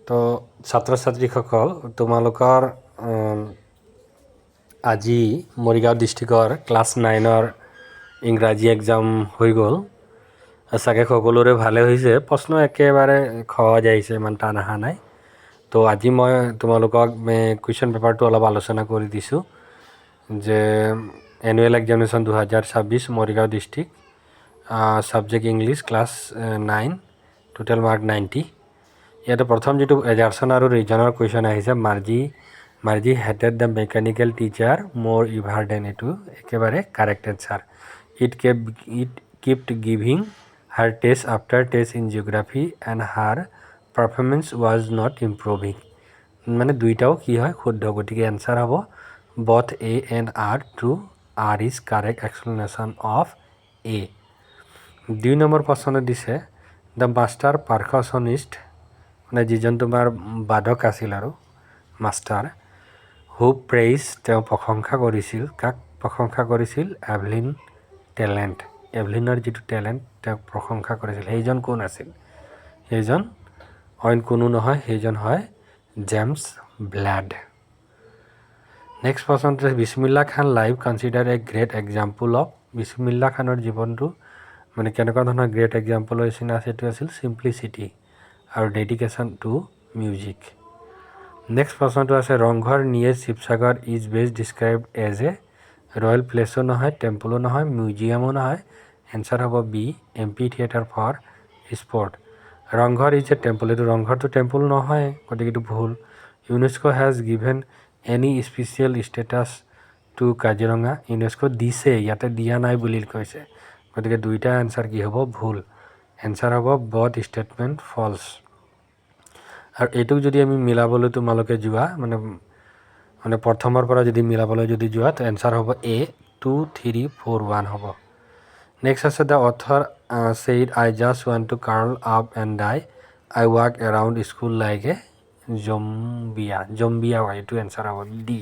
তো ছাত্ৰ ছাত্ৰীসকল তোমালোকৰ আজি মৰিগাঁও ডিষ্ট্ৰিক্টৰ ক্লাছ 9ৰ ইংৰাজী এক্সাম হৈ গ'ল চাগে সকলোৰে ভালে হৈছে প্ৰশ্ন একেবাৰে সহজ আহিছে ইমান টান অহা নাই তো আজি মই তোমালোকক কুৱেশ্যন পেপাৰটো অলপ আলোচনা কৰি দিছোঁ যে annual examination 2026 Morigaon district subject English class 9 total mark 90 ইয়াতে প্ৰথম যেটো এজাৰছন আৰু ৰিজনৰ কুৱেশ্যন আহিছে Marzi hated the mechanical teacher মোৰ ইভাৰ দেন এটো একেবাৰে correct answer it kept giving her test after test in geography and her performance was not improving মানে দুইটাও কি হয় শুদ্ধ গতিকে এনসাৰ হ'ব both A and R true R is correct explanation of A 2 number প্ৰশ্ন দিছে the master percussionist মানে যিজন তোমাৰ বাদক আছিল আৰু মাষ্টাৰ হু প্ৰেইজ তেওঁ প্ৰশংসা কৰিছিল কাক প্ৰশংসা কৰিছিল এভলিন টেলেণ্ট এভলিনৰ যেটো টেলেণ্ট তেওঁ প্ৰশংসা কৰিছিল সেইজন কোন আছিল সেইজন অইন কোনো নহয় সেইজন হয় জেমছ ব্লাড নেক্সট প্ৰশ্ন Bismillah Khan live consider a great example of Bismillah খানৰ জীৱনটো মানে কেনেকুৱা ধৰণৰ গ্ৰেট এক্সাম্পল হৈছিল সেইটো আছিল সিম্পলিসিটি আৰু ডেডিকেশ্যন টু মিউজিক নেক্সট প্ৰশ্নটো আছে Rang Ghar near Sivasagar is best described as a royal প্লেসো নহয় টেম্পলো নহয় মিউজিয়ামো নহয় এনসাৰ হ'ব B amphitheatre for sport Rang Ghar is a temple এইটো ৰংঘৰটো টেম্পল নহয় গতিকে এইটো ভুল UNESCO has given any special status to Kaziranga UNESCO দিছে ইয়াতে দিয়া নাই বুলি কৈছে গতিকে দুইটা এনসাৰ কি হ'ব ভুল এনসাৰ হ'ব বথ ষ্টেটমেণ্ট ফলছ আৰু এইটোক যদি আমি মিলাবলৈ তোমালোকে যোৱা মানে প্ৰথমৰ পৰা যদি মিলাবলৈ যদি যোৱা তো এনসাৰ হ'ব এ 2 3 4 1 হ'ব নেক্সট আছে the author said I just want to curl up and die I walk around school like a zombie হয় এইটো এনসাৰ হ'ব ডি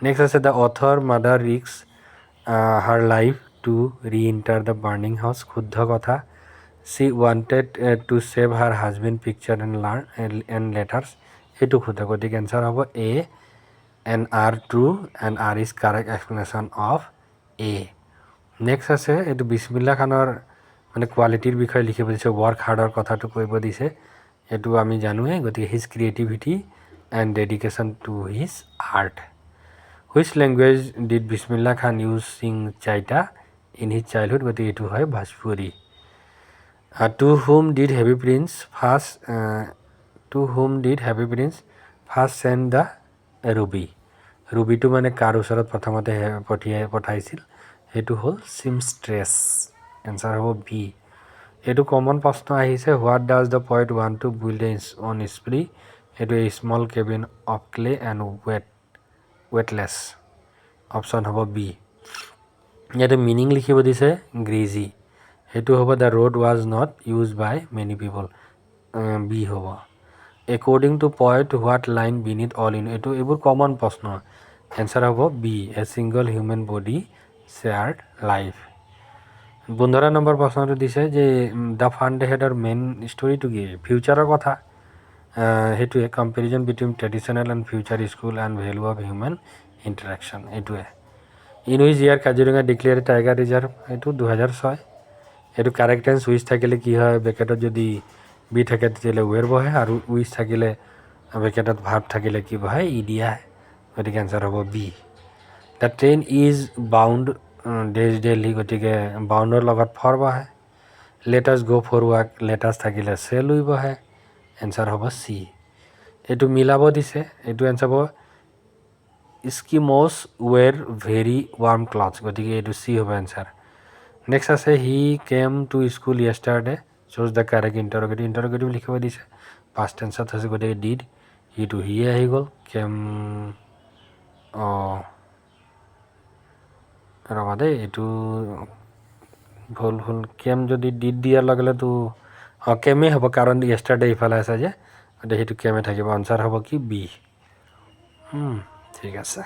নেক্সট আছে the author mother risks her life to re-enter the burning house শুদ্ধ কথা she wanted to save her husband picture and letters এইটো শুদ্ধ গতিকে answer হ'ব এ and R true and R is correct explanation of A next আছে এইটো বিসমিল্লাহ খানৰ মানে কোৱালিটিৰ বিষয়ে লিখিব দিছে ওয়াৰ্ক হাৰ্ডৰ কথাটো কৈব দিছে এইটো আমি জানোৱে গতিকে his creativity and dedication to his art which language did বিসমিল্লাহ খান ইউজ সিং চাইটা ইন হিজ চাইল্ডহুড গতিকে এইটো হয় ভোজপুৰী to whom did heavy prince first send the ৰুবিটো মানে কাৰ ওচৰত প্ৰথমতে পঠাইছিল সেইটো হ'ল সিমষ্ট্ৰেছ এনসাৰ হ'ব বি এইটো কমন প্ৰশ্ন আহিছে what does the poet want to build on স্প্ৰি এইটো a small cabin of clay and wattles option হ'ব বি ইয়াতে মিনিং লিখিব দিছে গ্ৰেজি সেইটো হ'ব the road was not used by many people B হ'ব according to poet what line beneath all in এইবোৰ কমন প্ৰশ্ন এনসাৰ হ'ব B a single human body shared life 15 number প্ৰশ্নটো দিছে যে দ্য ফাণ্ড হেডৰ মেইন ষ্টৰিটো কি ফিউচাৰৰ কথা সেইটোৱে comparison between traditional and future school and value of human interaction এইটোৱে in which year Kaziranga declare tiger reserve এইটো 2006 এইটো কাৰেক্ট টেন্স উইচ থাকিলে কি হয় ব্ৰেকেটত যদি বি থাকে তেতিয়াহ'লে ৱেৰ বহে আৰু উইচ থাকিলে ব্ৰেকেটত ভাৰ্ব থাকিলে কি বহে ই দিয়া গতিকে এনসাৰ হ'ব B the train is bound Delhi গতিকে বাউণ্ডৰ লগত ফৰ বহে লেটাছ গ' ফৰ ৱাক লেটাছ থাকিলে চেল উই বহে এনসাৰ হ'ব চি এইটো মিলাব দিছে এইটো এনসাৰ হ'ব Eskimos were very warm clothes গতিকে এইটো চি হ'ব এনসাৰ নেক্সট আছে he came to school yesterday choose the correct interrogative লিখিব দিছে পাষ্ট টেন্সত হৈছে গতিকে ডিড সিটো হিয়ে আহি গ'ল কেম ৰবা দেই এইটো ভুল কেম যদি ডিড দিয়াৰ লগে লগেতো কেমেই হ'ব কাৰণ য়েষ্টাৰডে ইফালে আছে যে গতিকে সেইটো কেমে থাকিব আনচাৰ হ'ব কি বি ঠিক আছে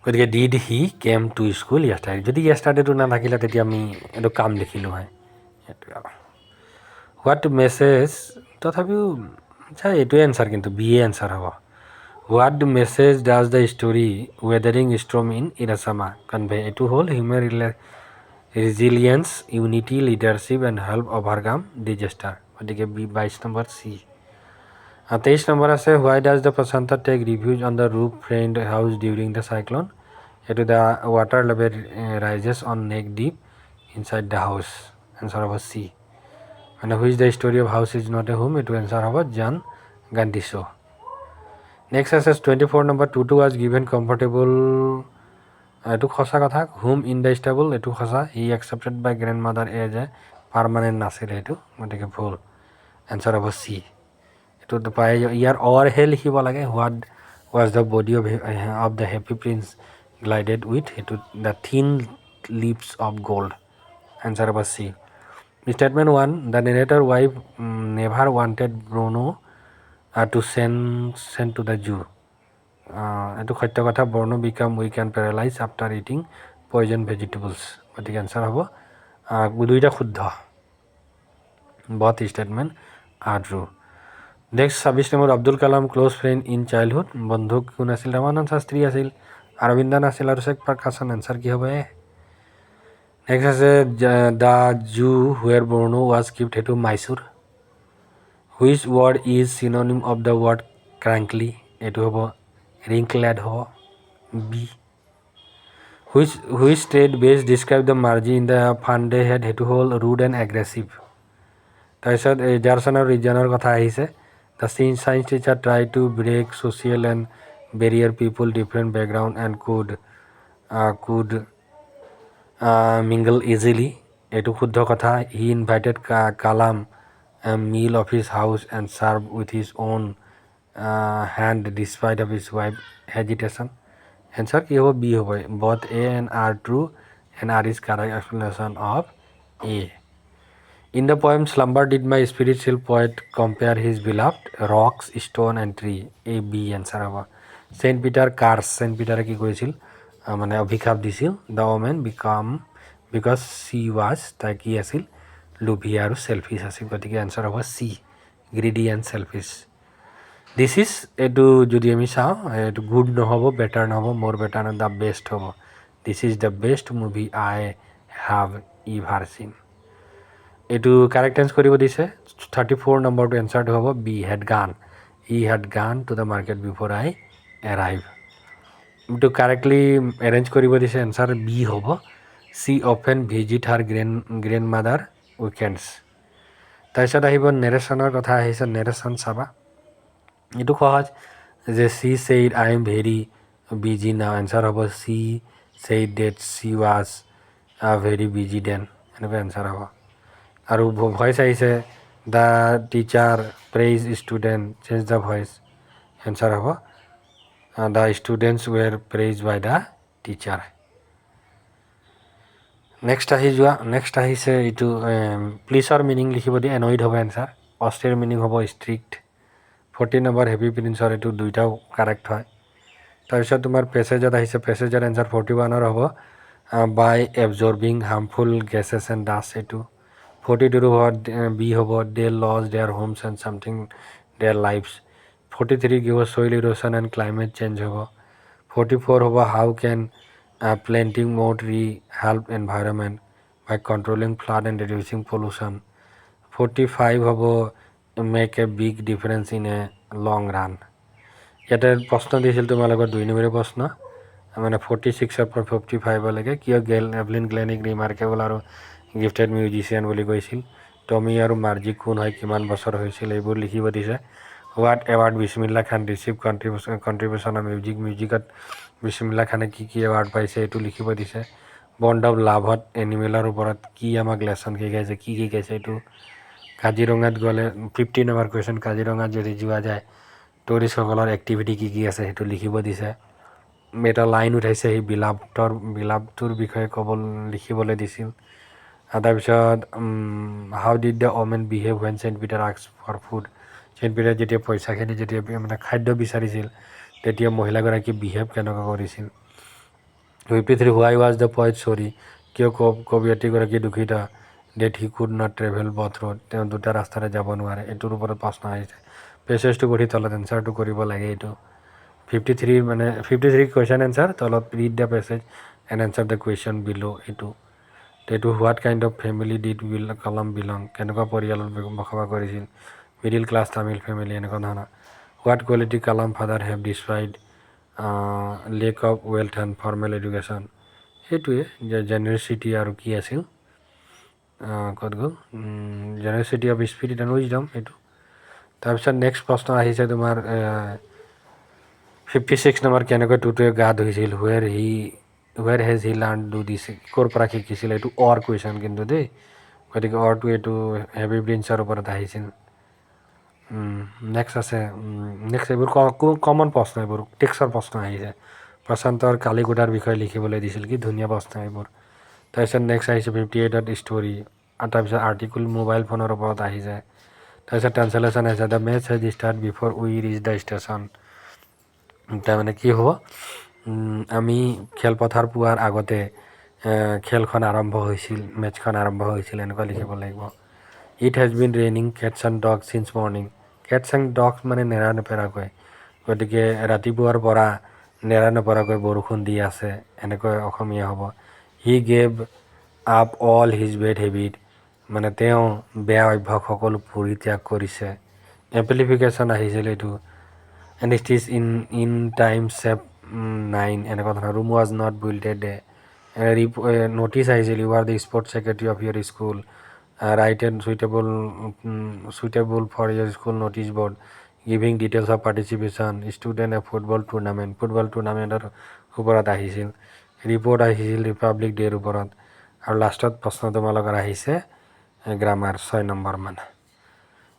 গতিকে did he came to school yesterday যদি য়েষ্টাৰডেটো নাথাকিলে তেতিয়া আমি এইটো কাম লিখিলোঁ হয় সেইটো আৰু হোৱাট মেছেজ তো তথাপিও আচ্ছা এইটোৱে এনচাৰ কিন্তু বি এ এনচাৰ হ'ব what message does the story weathering storm in Ersama convey এইটো হ'ল human resilience unity leadership and help overcome disaster গতিকে বি 22 নম্বৰ চি 23 নম্বৰ আছে why does the Prashant take refuge on the roof friend house during the cyclone এইটো the water level rises on neck deep inside the house answer হ'ব C মানে which the story of house is not a home এইটো answer হ'ব জন Gandhi show' next আছে 24 number to was given comfortable এইটো সঁচা কথা হোম ইন দ্য ষ্টেবল এইটো সঁচা he accepted by grandmother as a permanent নাছিলে এইটো গতিকে ভুল এনচাৰ হ'ব চি এইটো পাই ইয়াৰ অৰহে লিখিব লাগে what was the body of the happy prince glided with এইটো দ্য থিন লিপছ অফ গ'ল্ড এনচাৰ হ'ব C Statement 1 The narrator wife never wanted Bruno to send to the Jew. এইটো সত্য কথা Bruno become weak and paralyzed after eating poison vegetables. গতিকে answer হ'ব দুইটা শুদ্ধ both statement are true. Next 26 number Abdul Kalam close friend in childhood বন্ধু কোন আছিল ৰামানন্দ শাস্ত্ৰী আছিল অৰবিন্দন আছিল আৰু শেখ প্ৰকাশন এনচাৰ কি হ'ব নেক্সট আছে the zoo where Borneo was kept সেইটো Mysore which word is synonym of the word crinkly এইটো হ'ব ৰিংকলেড হ'ব B which state best describe the Margie in the fun they had সেইটো হ'ল ৰুড এণ্ড এগ্ৰেছিভ তাৰপিছত এজাৰছন আৰু ৰিজনৰ কথা আহিছে the science teacher try to break social and barrier people different background and could mingle easily এইটো শুদ্ধ কথা he invited Kalam meal of his house and serve with his own hand despite of his wife hesitation answer কি হ'ব B হ'ব both A and R true and R is correct explanation of A in the poem slumber did my spiritual poet compare his beloved rocks stone and tree A B answer হ'ব saint Peter curse saint পিটাৰে কি কৰিছিল মানে অভিশাপ দিছিল the woman because she was তাই কি আছিল লোভীয়া আৰু চেলফিছ আছিল গতিকে এনচাৰ হ'ব C greedy and selfish this is এইটো যদি আমি চাওঁ এইটো গুড নহ'ব বেটাৰ নহ'ব মোৰ বেটাৰ নহয় দ্য বেষ্ট হ'ব this is the best movie I have ever চিন এইটো কাৰেক্ট এঞ্চ কৰিব দিছে 34 নম্বৰটো এনচাৰটো হ'ব বি হেড গান to the market before I arrive এইটো কাৰেক্টলি এৰেঞ্জ কৰিব দিছে এনচাৰ বি হ'ব চি অফেন ভিজিট হাৰ গ্ৰেণ্ড মাদাৰ উইকেণ্ডছ তাৰপিছত আহিব নেৰেশ্যনৰ কথা আহিছে নেৰেশ্যন চাবা এইটো সহজ যে she said I am very busy now answer হ'ব she said that she was very busy then এনেকুৱা এনচাৰ হ'ব আৰু ভইচ আহিছে the teacher praise student change the voice answer হ'ব the students were praise by the teacher next আহিছে এইটো প্লিজৰ meaning লিখিব দিয়ে এনইড হ'ব এনচাৰ অষ্ট্ৰেৰ মিনিং হ'ব ষ্ট্ৰিক্ট 14 নম্বৰ হেভি প্ৰিন্সৰ এইটো দুইটাও কাৰেক্ট হয় তাৰপিছত তোমাৰ পেছেজত আহিছে পেছেজৰ এনচাৰ 41 হ'ব by absorbing harmful gases and dust এইটো 42 হ'ব বি হ'ব they lost their homes and something their lives 43 কি হ'ব soil erosion and climate change হ'ব 44 হ'ব how can planting more tree help environment by controlling flood and reducing pollution 45 হ'ব make a big difference in a long run ইয়াতে প্ৰশ্ন দিছিল তোমালোকৰ 2 নম্বৰৰ প্ৰশ্ন মানে 46 পৰা 55 লৈকে কিয় এভলিন গ্লেনিক ৰিমাৰ্কেবল আৰু গিফটেড মিউজিচিয়ান বুলি কৈছিল টমি আৰু মাৰ্জি কোন হয় কিমান বছৰ হৈছিল এইবোৰ লিখিব দিছে what award Bismillah Khan receive contribution of মিউজিকত বিছমিল্লা খানে কি এৱাৰ্ড পাইছে এইটো লিখিব দিছে বণ্ড অফ লাভত এনিমেলৰ ওপৰত কি আমাক লেচন শিকাইছে কি শিকাইছে এইটো কাজিৰঙাত গ'লে 50 নম্বৰ কুৱেশ্যন কাজিৰঙাত যদি যোৱা যায় টুৰিষ্টসকলৰ এক্টিভিটি কি আছে সেইটো লিখিব দিছে এটা লাইন উঠাইছে সেই বিলাভটোৰ বিষয়ে লিখিবলৈ দিছিল তাৰপিছত how did the women behave when Saint Peter ask for food Saint Peter যেতিয়া পইচাখিনি যেতিয়া মানে খাদ্য বিচাৰিছিল তেতিয়া মহিলাগৰাকী বিহেভ কেনেকুৱা কৰিছিল 53 হোৱাই ৱাজ দ্য পইট চৰি কিয় কবিয়তীগৰাকী দুখিত date he could not travel both road, তেওঁ দুটা ৰাস্তাৰে যাব নোৱাৰে, এইটোৰ ওপৰত প্ৰশ্ন আহিছে। পেছেজটো পঢ়ি তলত এনচাৰটো কৰিব লাগে। এইটো 53 মানে 53 কুৱেশ্যন এনচাৰ, তলত read the passage and answer the question below'. এইটো what kind of family did Kalam belong, কেনেকুৱা পৰিয়ালত বসবাস কৰিছিল, মিডিল ক্লাছ তামিল ফেমিলি, এনেকুৱা ধৰণৰ। What quality Kalam father have described lack of wealth and formal education, সেইটোৱে জেনেৰেচিটি আৰু কি আছিল ক'ত গ'ল, generosity of spirit and wisdom এইটো। তাৰপিছত নেক্সট প্ৰশ্ন আহিছে তোমাৰ 56 নম্বৰ, কেনেকৈ টুটুৱে গা ধুইছিল, where has he learn do দিছ, ক'ৰ পৰা শিকিছিল। এইটো অৰ কুৱেশ্যন কিন্তু দেই, গতিকে অৰটো এইটো হেভি ব্ৰিঞ্চৰ ওপৰত আহিছিল। নেক্সট আছে এইবোৰ কমন প্ৰশ্ন, এইবোৰ টেক্সৰ প্ৰশ্ন আহিছে। প্ৰশান্তৰ কালিগুডাৰ বিষয়ে লিখিবলৈ দিছিল, কি ধুনীয়া প্ৰশ্ন এইবোৰ। তাৰপিছত নেক্সট আহিছে 58ত ষ্টৰি, তাৰপিছত আৰ্টিকুল মোবাইল ফোনৰ ওপৰত আহি যায়। তাৰপিছত ট্ৰান্সলেশ্যন আহিছে the match has start before we rich the station, তাৰমানে কি হ'ব, আমি খেলপথাৰ পোৱাৰ আগতে খেলখন আৰম্ভ হৈছিল, মেটচখন আৰম্ভ হৈছিল, এনেকুৱা লিখিব লাগিব। It has been raining cache and dogs since morning, cache and dogs মানে নেৰানেপেৰাকৈ, গতিকে ৰাতিপুৱাৰ পৰা নেৰানেপেৰাকৈ বৰষুণ দি আছে, এনেকৈ অসমীয়া হ'ব। He gave up all his bad habit, মানে তেওঁ বেয়া অভ্যাস সকলো পৰিত্যাগ কৰিছে। এম্পলিফিকেশ্যন আহিছিল এইটো, and it is in time chap 9, এনেকুৱা ধৰণৰ। Rome was not built a day. Notice আহিছিল, you are the sports secretary of your school, write and suitable for your school notice board, giving details of participation, student a football টুৰ্ণামেণ্টৰ ওপৰত আহিছিল। Report আহিছিল Republic ডে'ৰ ওপৰত। আৰু লাষ্টত প্ৰশ্ন তোমালোকৰ আহিছে গ্ৰামাৰ 6 নম্বৰ মান।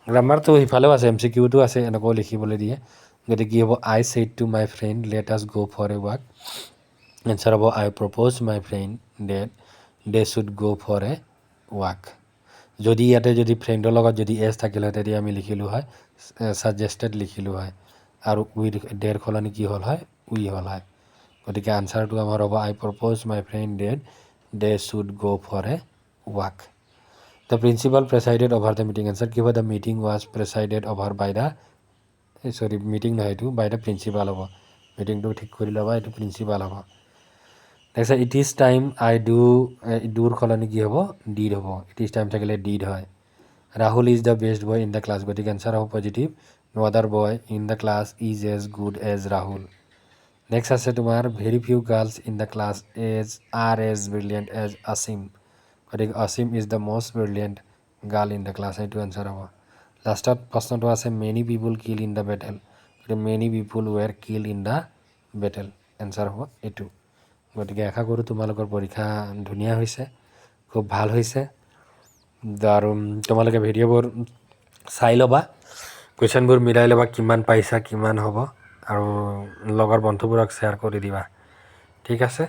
গ্ৰামাৰটো সিফালেও আছে, MCQটো আছে, এনেকুৱাও লিখিবলৈ দিয়ে। গতিকে কি হ'ব, I said to my friend let us go' for a walk, answer হ'ব I propose my friend that they should go' for a walk. যদি ইয়াতে যদি ফ্ৰেণ্ডৰ লগত যদি এছ থাকিলে হয়, তেতিয়া আমি লিখিলোঁ হয় ছাজেষ্টেড লিখিলোঁ হয়, আৰু উই ডেৰ সলনি কি হ'ল হয়, উই হ'ল হয়। গতিকে আনচাৰটো আমাৰ হ'ব I propose my friend that they should go' for a walk. The principal presided over the meeting, answer কি হ'ব, the meeting was presided over by the, meeting নহয় এইটো, বাই দ্য প্ৰিন্সিপাল হ'ব। মিটিংটো ঠিক কৰি ল'বা, এইটো প্ৰিন্সিপাল হ'ব। তাৰপিছত ইট ইজ টাইম আই ডুৰ সলনি কি হ'ব, ডিড হ'ব। ইট ইজ টাইম থাকিলে ডিড হয়। Rahul is the best boy in the class, গতিকে এনচাৰ হ'ব positive, no other boy in the class is as good as Rahul. Next আছে তোমাৰ very few girls in the class are as brilliant as Asim, গতিকে Asim is the most brilliant girl in the class, এইটো answer হ'ব। লাষ্টত প্ৰশ্নটো আছে many people kill in the battle, গতিকে many people were kill in the battle, answer হ'ব এইটো। গতিকে আশা কৰোঁ তোমালোকৰ পৰীক্ষা ধুনীয়া হৈছে, খুব ভাল হৈছে। আৰু তোমালোকে ভিডিঅ'বোৰ চাই ল'বা, কুৱেশ্যনবোৰ মিলাই ল'বা, কিমান পাইছা কিমান হ'ব, আৰু লগৰ বন্ধুবোৰক শ্বেয়াৰ কৰি দিবা, ঠিক আছে।